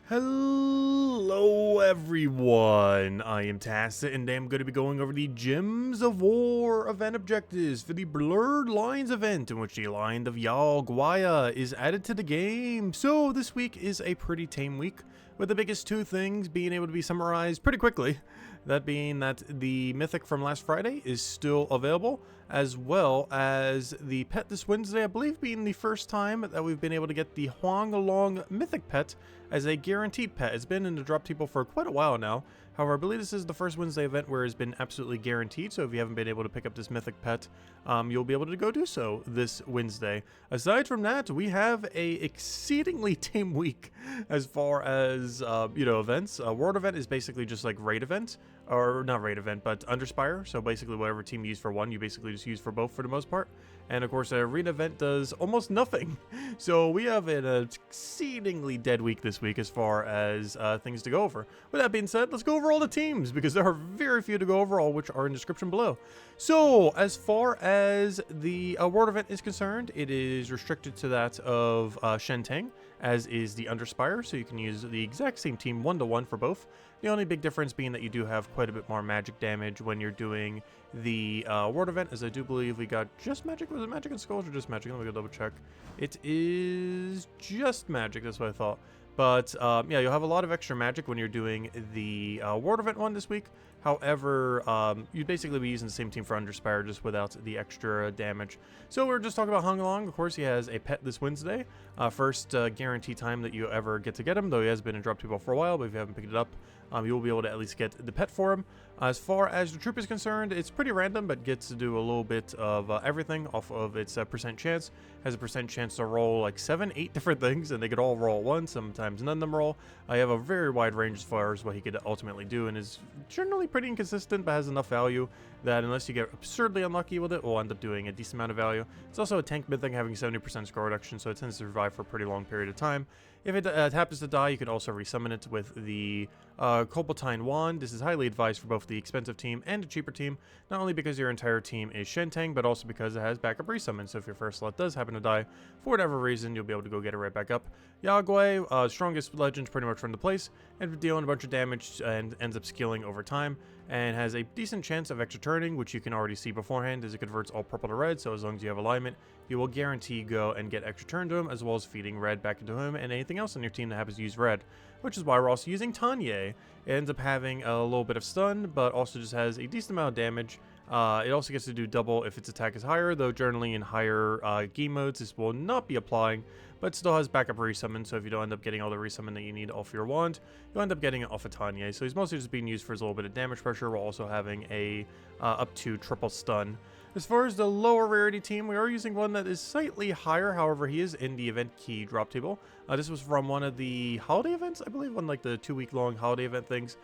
Hello everyone, I am Tacit and I'm going to be going over the Gems of War event objectives for the Blurred Lines event, in which the Lion of Yao Guai is added to the game. So this week is a pretty tame week, with the biggest two things being able to be summarized pretty quickly. That being that the mythic from last Friday is still available, as well as the pet this Wednesday, I believe being the first time that we've been able to get the Huanglong mythic pet as a guaranteed pet. It's been in the drop table for quite a while now. However, I believe this is the first Wednesday event where it's been absolutely guaranteed, so if you haven't been able to pick up this mythic pet, you'll be able to go do so this Wednesday. Aside from that, we have a exceedingly tame week as far as, events. World event is basically just like raid event, or not raid event, but Underspire, so basically whatever team you use for one, you basically just use for both for the most part. And of course, an arena event does almost nothing. So we have an exceedingly dead week this week as far as things to go over. With that being said, let's go over all the teams, because there are very few to go over, all which are in the description below. So as far as the world event is concerned, it is restricted to that of Shentang, as is the Underspire, so you can use the exact same team 1-to-1 for both. The only big difference being that you do have quite a bit more magic damage when you're doing the world event, as I do believe we got just magic. Was it magic and skulls or just magic? Let me go double check. It is just magic, that's what I thought. But yeah, you'll have a lot of extra magic when you're doing the world event one this week. However, you'd basically be using the same team for Underspire, just without the extra damage. So we're just talking about Huanglong. Of course, he has a pet this Wednesday. First guarantee time that you ever get to get him, though he has been in drop table for a while, but if you haven't picked it up, you will be able to at least get the pet for him. As far as the troop is concerned, it's pretty random, but gets to do a little bit of everything off of its percent chance. Has a percent chance to roll like 7-8 different things, and they could all roll at once. Sometimes none of them roll. I have a very wide range as far as what he could ultimately do, and is generally pretty inconsistent, but has enough value that unless you get absurdly unlucky with it, will end up doing a decent amount of value. It's also a tank mythic, having 70% score reduction, so it tends to survive for a pretty long period of time. If it happens to die, you can also resummon it with the Copaltine Wand. This is highly advised for both the expensive team and the cheaper team, not only because your entire team is Shentang, but also because it has backup resummon, so if your first slot does happen to die, for whatever reason, you'll be able to go get it right back up. Yao Guai, strongest legends pretty much from the place, and dealing a bunch of damage and ends up skilling over time, and has a decent chance of extra turning, which you can already see beforehand as it converts all purple to red, so as long as you have alignment, you will guarantee go and get extra turn to him, as well as feeding red back into him and anything else on your team that happens to use red, which is why we're also using tame. It ends up having a little bit of stun, but also just has a decent amount of damage. It also gets to do double if its attack is higher, though generally in higher game modes this will not be applying, but still has backup resummon, so if you don't end up getting all the resummon that you need off your wand, you'll end up getting it off of Tanya. So he's mostly just being used for his little bit of damage pressure, while also having a up to triple stun. As far as the lower rarity team, we are using one that is slightly higher. However, he is in the event key drop table. This was from one of the holiday events, I believe, one like the 2-week-long holiday event things.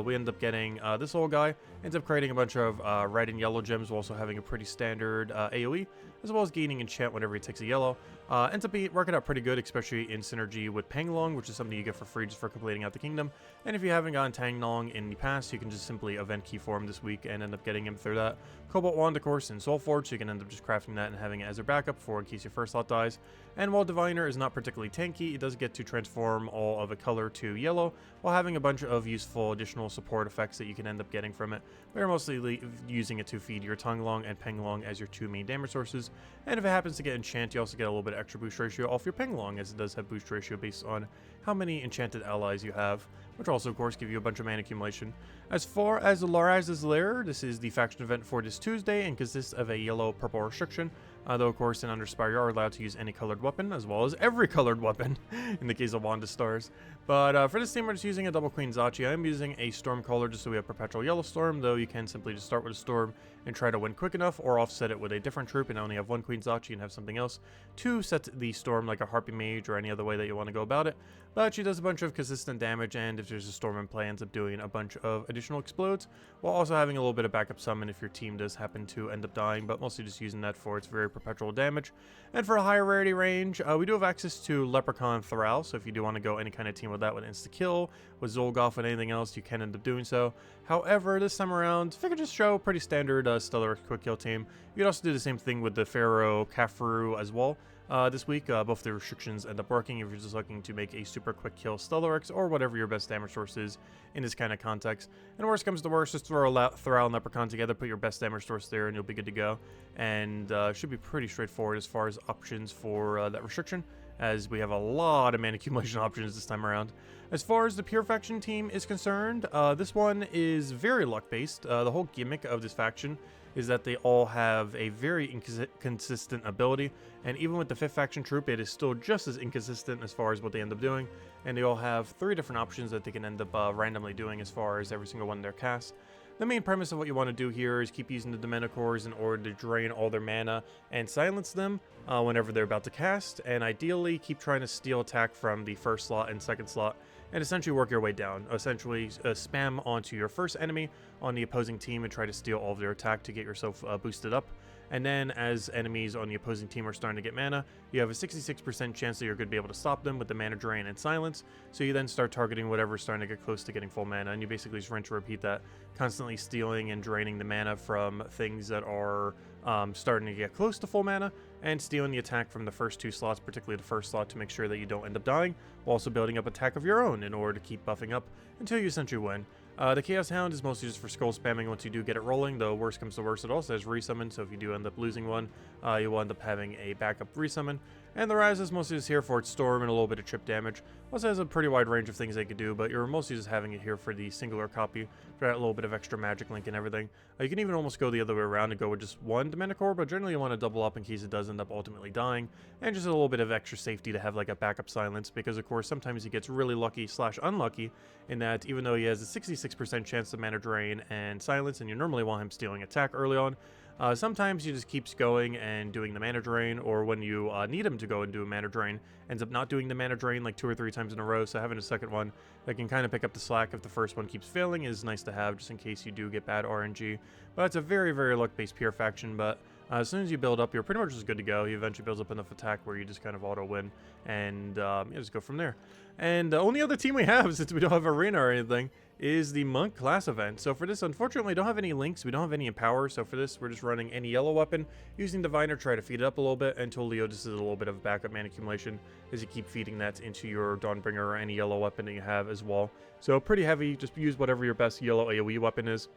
We end up getting this little guy. Ends up creating a bunch of red and yellow gems, while also having a pretty standard AoE, as well as gaining enchant whenever he takes a yellow. Ends up working out pretty good, especially in synergy with Huanglong, which is something you get for free just for completing out the kingdom. And if you haven't gotten Huanglong in the past, you can just simply event key for him this week and end up getting him through that. Cobalt Wand, of course, in Soulforge, so you can end up just crafting that and having it as a backup for in case your first slot dies. And while Diviner is not particularly tanky, it does get to transform all of a color to yellow, while having a bunch of useful additional support effects that you can end up getting from it. But you're mostly using it to feed your Huanglong and Huanglong as your two main damage sources. And if it happens to get enchant, you also get a little bit of extra boost ratio off your Huanglong, as it does have boost ratio based on how many enchanted allies you have, which also, of course, give you a bunch of mana accumulation. As far as the Laraz's Lair, this is the faction event for this Tuesday and consists of a yellow-purple restriction. Though, of course, in Underspire, you are allowed to use any colored weapon, as well as every colored weapon, in the case of Wand of Stars. But for this team, we're just using a double Queen Zachi. I'm using a Storm Caller just so we have Perpetual Yellow Storm, though you can simply just start with a Storm and try to win quick enough, or offset it with a different troop and only have one Queen Zachi and have something else to set the Storm, like a Harpy Mage or any other way that you want to go about it. But she does a bunch of consistent damage, and if there's a Storm in play, ends up doing a bunch of additional explodes, while also having a little bit of backup summon if your team does happen to end up dying, but mostly just using that for its very perpetual damage. And for a higher rarity range, we do have access to Leprechaun Thrall, so if you do want to go any kind of team with that with insta-kill, with Zolgoth and anything else, you can end up doing so. However, this time around, figure just show pretty standard Stellar quick kill team. You can also do the same thing with the Pharaoh Kafru as well. this week. Both the restrictions end up working if you're just looking to make a super quick kill Stellarex or whatever your best damage source is in this kind of context. And worst comes to worst, just throw and Leprechaun together, put your best damage source there, and you'll be good to go. And should be pretty straightforward as far as options for that restriction, as we have a lot of mana accumulation options this time around. As far as the Pure Faction team is concerned, this one is very luck-based. The whole gimmick of this faction is that they all have a very inconsistent ability, and even with the 5th faction troop, it is still just as inconsistent as far as what they end up doing, and they all have 3 different options that they can end up randomly doing as far as every single one of their casts. The main premise of what you want to do here is keep using the Dementicores in order to drain all their mana and silence them whenever they're about to cast, and ideally keep trying to steal attack from the first slot and second slot, and essentially work your way down. Essentially spam onto your first enemy on the opposing team and try to steal all of their attack to get yourself boosted up. And then as enemies on the opposing team are starting to get mana, you have a 66% chance that you're going to be able to stop them with the mana drain and silence. So you then start targeting whatever's starting to get close to getting full mana, and you basically just rinse and repeat that, constantly stealing and draining the mana from things that are starting to get close to full mana, and stealing the attack from the first 2 slots, particularly the first slot, to make sure that you don't end up dying, while also building up attack of your own in order to keep buffing up until you essentially win. The Chaos Hound is mostly just for skull spamming once you do get it rolling, though worst comes to worst, it also has resummon, so if you do end up losing one, you will end up having a backup resummon. And the Raz is mostly just here for its storm and a little bit of chip damage. Also has a pretty wide range of things they could do, but you're mostly just having it here for the singular copy, for that little bit of extra magic link and everything. You can even almost go the other way around and go with just one Dementor, but generally you want to double up in case it does end up ultimately dying, and just a little bit of extra safety to have like a backup silence, because of course sometimes he gets really lucky / unlucky in that even though he has a 66% chance of mana drain and silence, and you normally want him stealing attack early on, sometimes he just keeps going and doing the mana drain, or when you need him to go and do a mana drain, ends up not doing the mana drain like 2 or 3 times in a row, so having a second one that can kind of pick up the slack if the first one keeps failing is nice to have, just in case you do get bad RNG. But it's a very, very luck-based Pure Faction, but as soon as you build up, you're pretty much just good to go. He eventually builds up enough attack where you just kind of auto-win, and just go from there. And the only other team we have, since we don't have Arena or anything, is the Monk class event. So for this, unfortunately, we don't have any links, we don't have any Empower, so for this, we're just running any yellow weapon, using Diviner, try to feed it up a little bit, until Leo just is a little bit of backup mana accumulation, as you keep feeding that into your Dawnbringer or any yellow weapon that you have as well. So pretty heavy, just use whatever your best yellow AoE weapon is,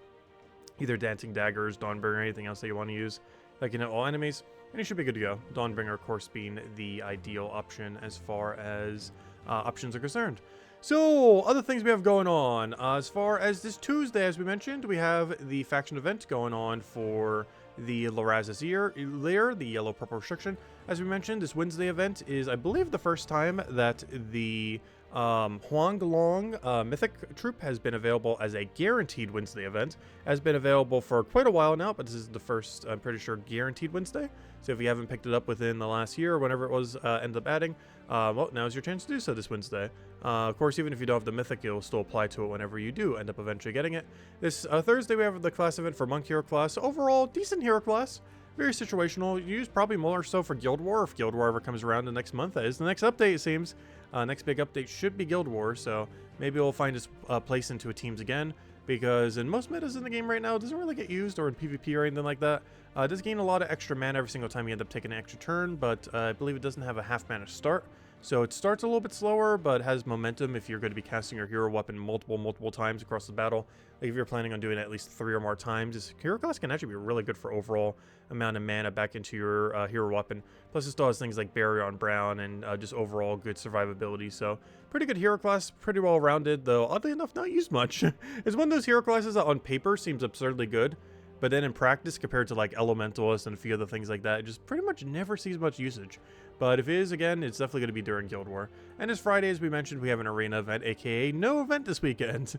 either Dancing Daggers, Dawnbringer, or anything else that you want to use that can hit all enemies, and you should be good to go. Dawnbringer, of course, being the ideal option as far as options are concerned. So, other things we have going on. As far as this Tuesday, as we mentioned, we have the faction event going on for the Laraz's lair, the yellow-purple restriction. As we mentioned, this Wednesday event is, I believe, the first time that the Huanglong mythic troop has been available as a guaranteed Wednesday event. Has been available for quite a while now, but this is the first, I'm pretty sure, guaranteed Wednesday. So if you haven't picked it up within the last year or whenever it was end up adding, well, now's your chance to do so this Wednesday. Of course, even if you don't have the mythic, it'll still apply to it whenever you do end up eventually getting it. This Thursday, we have the class event for Monk Hero class. Overall, decent hero class. Very situational. Used probably more so for Guild War, if Guild War ever comes around the next month. That is the next update, it seems. Next big update should be Guild War, so maybe we'll find its place into teams again, because in most metas in the game right now, it doesn't really get used, or in PvP or anything like that. It does gain a lot of extra mana every single time you end up taking an extra turn, but I believe it doesn't have a half mana start. So it starts a little bit slower, but has momentum if you're going to be casting your hero weapon multiple times across the battle. Like if you're planning on doing it at least 3 or more times, this hero class can actually be really good for overall amount of mana back into your hero weapon. Plus it still has things like Barrier on Brown and just overall good survivability. So pretty good hero class, pretty well rounded, though oddly enough not used much. It's one of those hero classes that on paper seems absurdly good, but then in practice, compared to like Elementalist and a few other things like that, it just pretty much never sees much usage. But if it is, again, it's definitely going to be during Guild War. And as Friday, as we mentioned, we have an arena event, aka no event this weekend.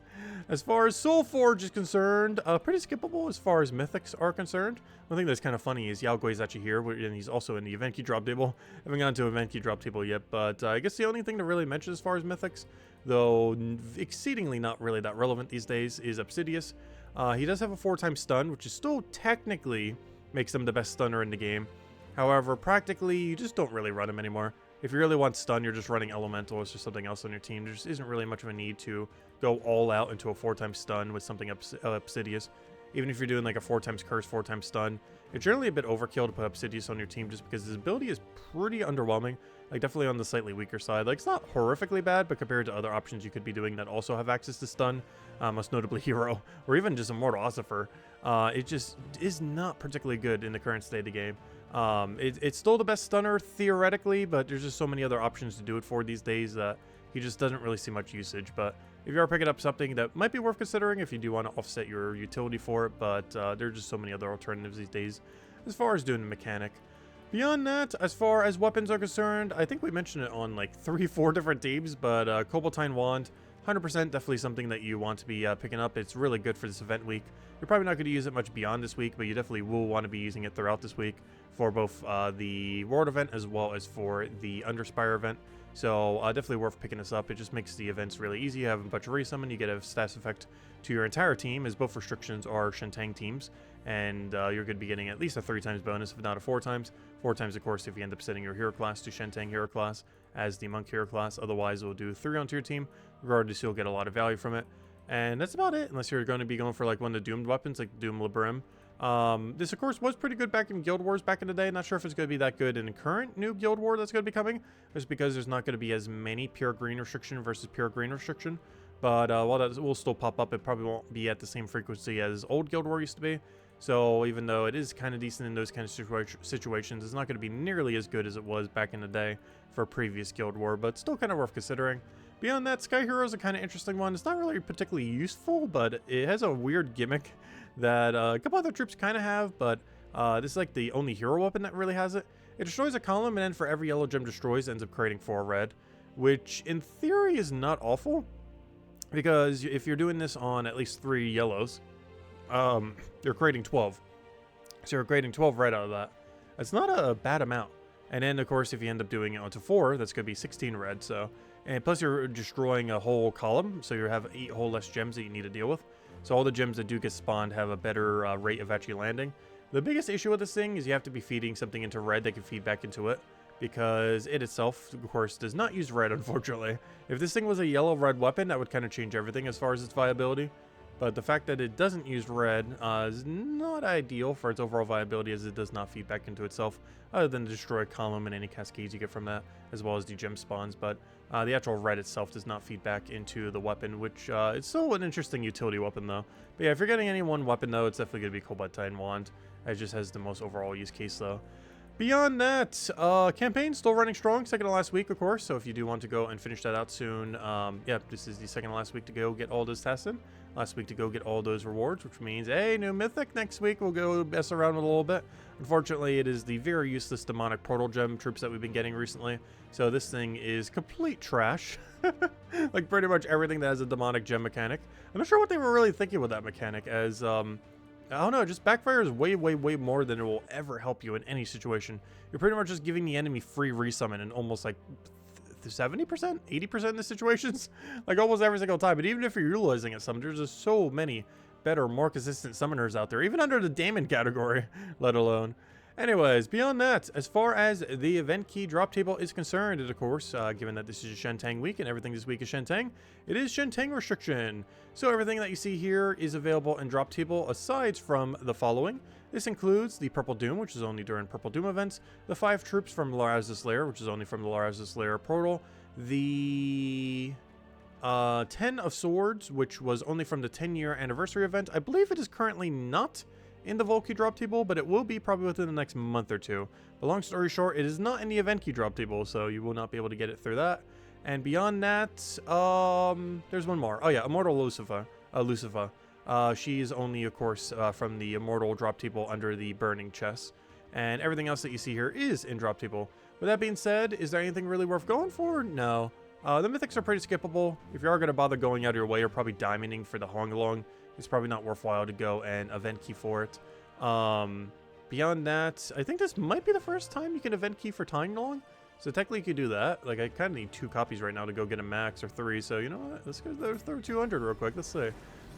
As far as Soulforge is concerned, pretty skippable as far as mythics are concerned. One thing that's kind of funny is Yao Guai is actually here, and he's also in the event key drop table. I haven't gotten to event key drop table yet, but I guess the only thing to really mention as far as mythics, though exceedingly not really that relevant these days, is Obsidius. He does have a 4-time stun, which is still technically makes him the best stunner in the game. However, practically, you just don't really run him anymore. If you really want stun, you're just running Elementalist or something else on your team. There just isn't really much of a need to go all out into a 4-time stun with something Obsidius. even if you're doing like a 4x curse, 4x stun. It's generally a bit overkill to put Obsidius on your team just because his ability is pretty underwhelming. Like, definitely on the slightly weaker side. Like, it's not horrifically bad, but compared to other options you could be doing that also have access to stun, most notably Hero, or even just Immortal Ossifer, it just is not particularly good in the current state of the game. It's still the best stunner theoretically, but there's just so many other options to do it for these days that he just doesn't really see much usage. But if you are picking up something that might be worth considering if you do want to offset your utility for it, but there are just so many other alternatives these days as far as doing the mechanic. Beyond that, as far as weapons are concerned, I think we mentioned it on like 3-4 different teams, but Koboltine Wand, 100% definitely something that you want to be picking up. It's really good for this event week. You're probably not going to use it much beyond this week, but you definitely will want to be using it throughout this week for both the World event as well as for the Underspire event. So definitely worth picking this up. It just makes the events really easy. You have a bunch of resummon, you get a stats effect to your entire team, as both restrictions are Shentang teams, and you're going to be getting at least a 3x bonus, if not a 4x. 4x, of course, if you end up setting your hero class to Shentang hero class as the monk hero class. Otherwise, it will do 3 onto your team. Regardless, you'll get a lot of value from it. And that's about it, unless you're going to be going for like one of the doomed weapons, like Doom Librim. This, of course, was pretty good back in Guild Wars back in the day. Not sure if it's going to be that good in the current new Guild War that's going to be coming, just because there's not going to be as many pure green restriction versus pure green restriction. But while that will still pop up, it probably won't be at the same frequency as old Guild War used to be. So even though it is kind of decent in those kind of situations, it's not going to be nearly as good as it was back in the day for previous Guild War, but still kind of worth considering. Beyond that, Sky Hero is a kind of interesting one. It's not really particularly useful, but it has a weird gimmick that a couple other troops kind of have, but this is like the only hero weapon that really has it. It destroys a column, and then for every yellow gem destroys, ends up creating 4 red, which in theory is not awful, because if you're doing this on at least 3 yellows, you're creating 12. So you're creating 12 red out of that. That's not a bad amount. And then, of course, if you end up doing it onto 4, that's going to be 16 red. So, and plus you're destroying a whole column, so you have 8 whole less gems that you need to deal with. So all the gems that do get spawned have a better rate of actually landing. The biggest issue with this thing is you have to be feeding something into red that can feed back into it, because it itself, of course, does not use red, unfortunately. If this thing was a yellow-red weapon, that would kind of change everything as far as its viability. But the fact that it doesn't use red is not ideal for its overall viability, as it does not feed back into itself, other than the destroy column and any cascades you get from that, as well as the gem spawns. But the actual red itself does not feed back into the weapon, which it's still an interesting utility weapon, though. But yeah, if you're getting any one weapon, though, it's definitely going to be Koboltine Wand. It just has the most overall use case, though. Beyond that, campaign still running strong, second to last week, of course. So if you do want to go and finish that out soon, yeah, this is the second to last week to go get all those tasks in. Last week to go get all those rewards, which means, hey, new mythic. Next week we'll go mess around with a little bit. Unfortunately, it is the very useless demonic portal gem troops that we've been getting recently. So this thing is complete trash. Like pretty much everything that has a demonic gem mechanic. I'm not sure what they were really thinking with that mechanic, as I don't know, just backfires way, way, way more than it will ever help you in any situation. You're pretty much just giving the enemy free resummon in almost like 70%, 80% in the situations, like almost every single time. But even if you're utilizing it some, there's just so many better, more consistent summoners out there, even under the Daemon category, let alone. Anyways, beyond that, as far as the event key drop table is concerned, of course, given that this is a Shentang week and everything this week is Shentang, it is Shentang restriction. So everything that you see here is available in drop table aside from the following. This includes the Purple Doom, which is only during Purple Doom events, the 5 troops from Laraz's Lair, which is only from the Laraz's Lair portal, the 10 of Swords, which was only from the 10-year anniversary event. I believe it is currently not in the Vault key drop table, but it will be probably within the next month or two. But long story short, it is not in the event key drop table, so you will not be able to get it through that. And beyond that, there's one more. Oh yeah, Immortal Lucifer. She is only, of course, from the Immortal drop table under the Burning Chest. And everything else that you see here is in drop table. With that being said, is there anything really worth going for? No. The mythics are pretty skippable. If you are going to bother going out of your way or probably diamonding for the Huanglong, it's probably not worthwhile to go and event key for it. Beyond that, I think this might be the first time you can event key for Huanglong. So technically you could do that. Like, I kind of need 2 copies right now to go get a max, or 3. So you know what? Let's go throw 200 real quick. Let's see.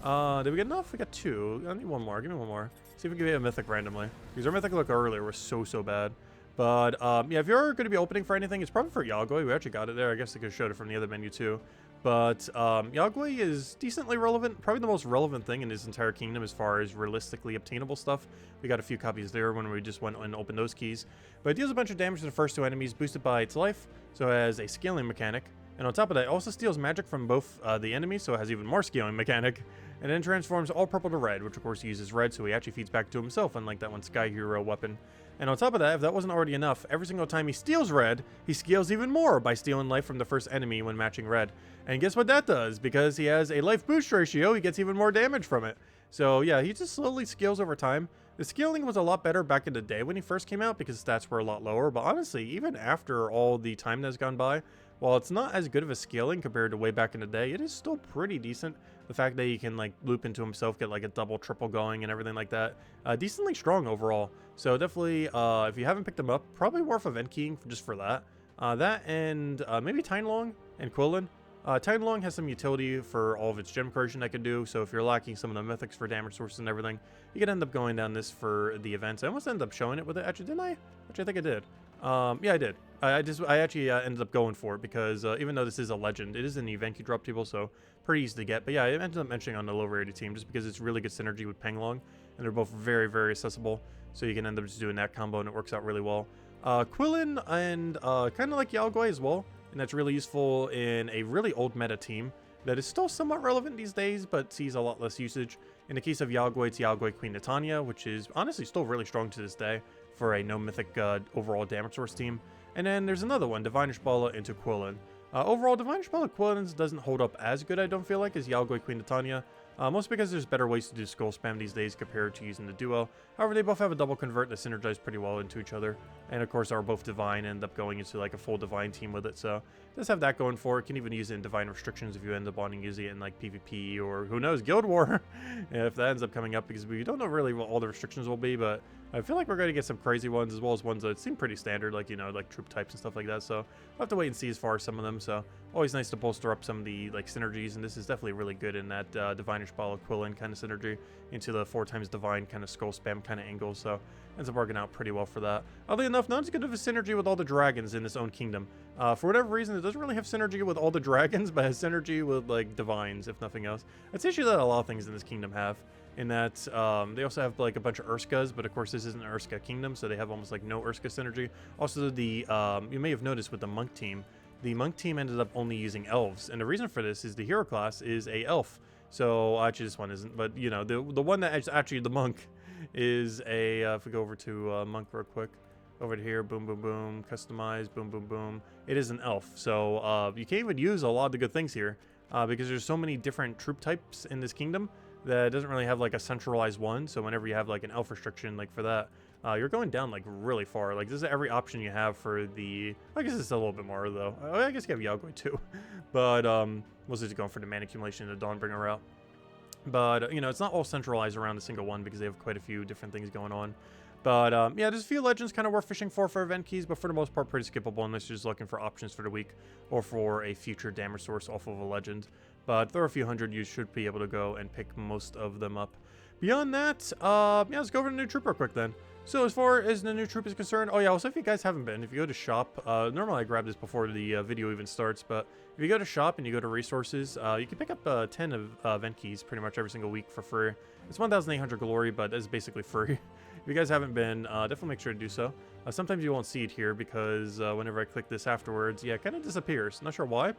Did we get enough? We got 2. I need 1 more. Give me 1 more. See if we can get a mythic randomly. Because our mythic look earlier was so bad. But yeah, if you're going to be opening for anything, it's probably for Yao Guai. We actually got it there. I guess I could have showed it from the other menu too. But Yao Guai is decently relevant, probably the most relevant thing in his entire kingdom as far as realistically obtainable stuff. We got a few copies there when we just went and opened those keys. But it deals a bunch of damage to the first 2 enemies, boosted by its life, so it has a scaling mechanic. And on top of that, it also steals magic from both the enemies, so it has even more scaling mechanic. And then transforms all purple to red, which of course he uses red, so he actually feeds back to himself, unlike that one Sky Hero weapon. And on top of that, if that wasn't already enough, every single time he steals red, he scales even more by stealing life from the first enemy when matching red. And guess what that does? Because he has a life boost ratio, he gets even more damage from it. So yeah, he just slowly scales over time. The scaling was a lot better back in the day when he first came out because stats were a lot lower, but honestly, even after all the time that's gone by, while it's not as good of a scaling compared to way back in the day, it is still pretty decent. The fact that he can like loop into himself, get like a double, triple going and everything like that. Decently strong overall. So definitely, if you haven't picked him up, probably worth event keying just for that. That and maybe Huanglong and Quillen. Huanglong has some utility for all of its gem corrosion I could do, so if you're lacking some of the mythics for damage sources and everything, you could end up going down this for the events. I almost ended up showing it with it, actually, didn't I? Actually, I think I did. Yeah, I did. I actually ended up going for it because even though this is a legend, it is an event key drop table, so pretty easy to get. But yeah, I ended up mentioning on the low rarity team just because it's really good synergy with Huanglong, and they're both very, very accessible, so you can end up just doing that combo, and it works out really well. Quillen and kind of like Yao Guai as well, and that's really useful in a really old meta team that is still somewhat relevant these days, but sees a lot less usage. In the case of Yao Guai, it's Yao Guai Queen Titania, which is honestly still really strong to this day for a no mythic overall damage source team. And then there's another one, Divine Ishbala into Quillen. Overall, Divine Ishbala Quillen doesn't hold up as good, I don't feel like, as Yao Guai Queen Titania. Mostly because there's better ways to do skull spam these days compared to using the duo. However, they both have a double convert that synergize pretty well into each other. And of course are both divine, end up going into like a full divine team with it. So it does have that going for it. Can even use it in divine restrictions if you end up wanting to use it in like PvP or who knows, Guild War. If that ends up coming up, because we don't know really what all the restrictions will be, but I feel like we're going to get some crazy ones as well as ones that seem pretty standard, like, you know, like troop types and stuff like that. So we'll have to wait and see as far as some of them. So always nice to bolster up some of the like synergies, and this is definitely really good in that Divine Ishbala Quillen kind of synergy into the 4x divine kind of skull spam kind of angle. So ends up working out pretty well for that. Oddly enough, not as good of a synergy with all the dragons in its own kingdom. For whatever reason, it doesn't really have synergy with all the dragons, but has synergy with like divines, if nothing else. That's issue that a lot of things in this kingdom have. In that they also have like a bunch of Urskas, but of course this isn't an Urska kingdom, so they have almost like no Urska synergy. Also, the you may have noticed with the monk team, the monk team ended up only using elves, and the reason for this is the hero class is a elf. So actually this one isn't, but you know, the one that is actually the monk is a if we go over to monk real quick, over to here, boom boom boom, customize, boom boom boom, it is an elf. So you can't even use a lot of the good things here because there's so many different troop types in this kingdom that doesn't really have like a centralized one. So whenever you have like an elf restriction like for that, you're going down like really far. Like this is every option you have for the, I guess it's a little bit more though. I guess you have Yao Guai too, but mostly just going for the mana accumulation and the Dawnbringer route. But you know, it's not all centralized around a single one because they have quite a few different things going on. But yeah, there's a few legends kind of worth fishing for event keys, but for the most part pretty skippable unless you're just looking for options for the week or for a future damage source off of a legend. But there are a few hundred, you should be able to go and pick most of them up. Beyond that, yeah, let's go over the new troop real quick then. So as far as the new troop is concerned, oh yeah, also if you guys haven't been, if you go to shop, normally I grab this before the video even starts, but if you go to shop and you go to resources, you can pick up 10 of event keys pretty much every single week for free. It's 1,800 glory, but it's basically free. If you guys haven't been, definitely make sure to do so. Sometimes you won't see it here because whenever I click this afterwards, yeah, it kind of disappears. Not sure why,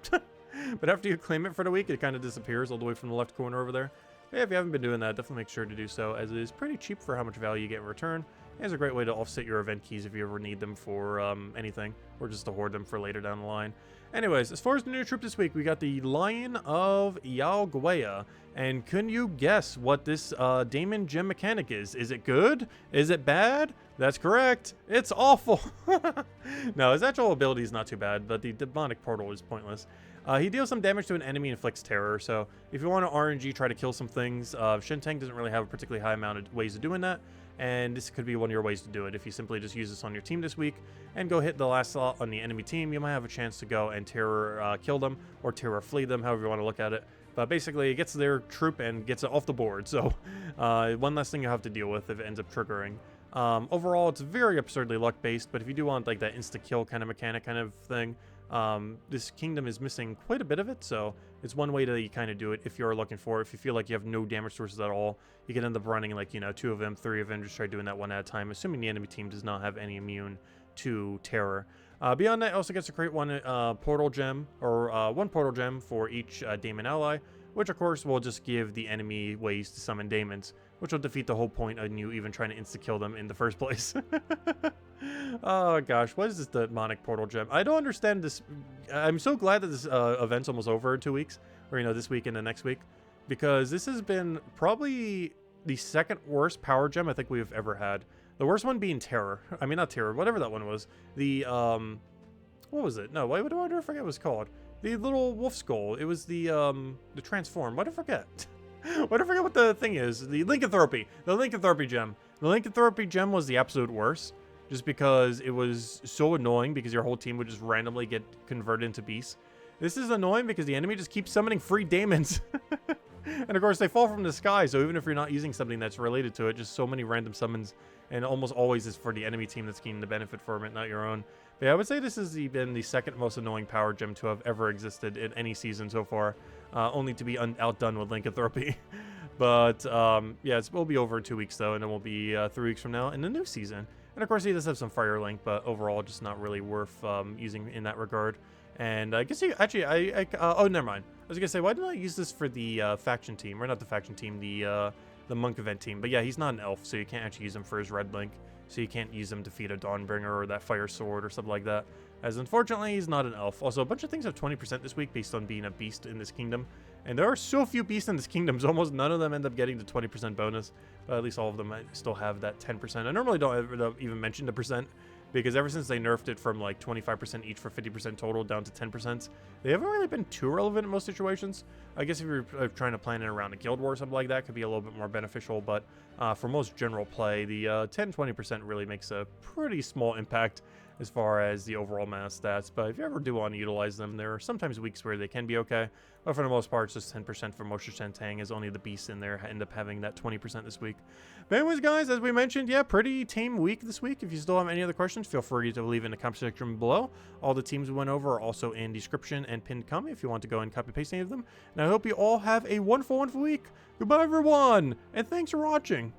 but after you claim it for the week, it kind of disappears all the way from the left corner over there. But yeah, if you haven't been doing that, definitely make sure to do so, as it is pretty cheap for how much value you get in return. It's a great way to offset your event keys if you ever need them for anything, or just to hoard them for later down the line. Anyways, as far as the new troop this week, we got the Lion of Yao Guai. And can you guess what this Daemon gem mechanic is? Is it good? Is it bad? That's correct. It's awful. No, his actual ability is not too bad, but the demonic portal is pointless. He deals some damage to an enemy and inflicts terror. So if you want to RNG, try to kill some things, Shentang doesn't really have a particularly high amount of ways of doing that. And this could be one of your ways to do it. If you simply just use this on your team this week and go hit the last slot on the enemy team, you might have a chance to go and terror kill them or terror flee them, however you want to look at it. But basically, it gets their troop and gets it off the board. So one less thing you have to deal with if it ends up triggering. Overall, it's very absurdly luck-based, but if you do want like that insta-kill kind of mechanic kind of thing, This kingdom is missing quite a bit of it, so it's one way to kind of do it if you're looking for it. If you feel like you have no damage sources at all, you can end up running like, 2 of them, 3 of them, just try doing that one at a time, assuming the enemy team does not have any immune to terror. Beyond that, also gets to create one portal gem, or one portal gem for each Daemon ally, which of course will just give the enemy ways to summon Daemons, which will defeat the whole point of you even trying to insta-kill them in the first place. Oh gosh, what is this demonic portal gem? I don't understand this. I'm so glad that this event's almost over in 2 weeks, or this week and the next week, because this has been probably the second worst power gem I think we've ever had. The worst one being Terror. I mean, not Terror, whatever that one was. The, what was it? No, why do I forget what it was called? The little wolf skull. It was the Transform. Why did I forget? Why did I forget what the thing is? The Lycanthropy. The Lycanthropy gem. The Lycanthropy gem was the absolute worst. Just because it was so annoying because your whole team would just randomly get converted into beasts. This is annoying because the enemy just keeps summoning free Daemons. And of course, they fall from the sky, so even if you're not using something that's related to it, just so many random summons, and almost always is for the enemy team that's gaining the benefit from it, not your own. But yeah, I would say this has been the second most annoying power gem to have ever existed in any season so far, only to be outdone with Lycanthropy. But yeah, it will be over in 2 weeks though, and then we'll be 3 weeks from now in the new season. And of course, he does have some Fire Link, but overall, just not really worth using in that regard. And I guess you actually, oh, never mind. I was gonna say, why didn't I use this for the faction team, or not the faction team, the monk event team? But yeah, he's not an elf, so you can't actually use him for his red link. So you can't use him to defeat a Dawnbringer or that fire sword or something like that. As unfortunately, he's not an elf. Also, a bunch of things have 20% this week based on being a beast in this kingdom. And there are so few beasts in this kingdom, so almost none of them end up getting the 20% bonus. But at least all of them still have that 10%. I normally don't ever even mention the percent, because ever since they nerfed it from like 25% each for 50% total down to 10%, they haven't really been too relevant in most situations. I guess if you're trying to plan it around a guild war or something like that, could be a little bit more beneficial. But for most general play, the 10-20% really makes a pretty small impact as far as the overall amount of stats. But if you ever do want to utilize them, there are sometimes weeks where they can be okay. But for the most part, it's just 10% for most of Shentang, as only the beasts in there end up having that 20% this week. But anyways, guys, as we mentioned, yeah, pretty tame week this week. If you still have any other questions, feel free to leave in the comment section below. All the teams we went over are also in description and pinned comment if you want to go and copy paste any of them. And I hope you all have a wonderful, wonderful week. Goodbye, everyone, and thanks for watching.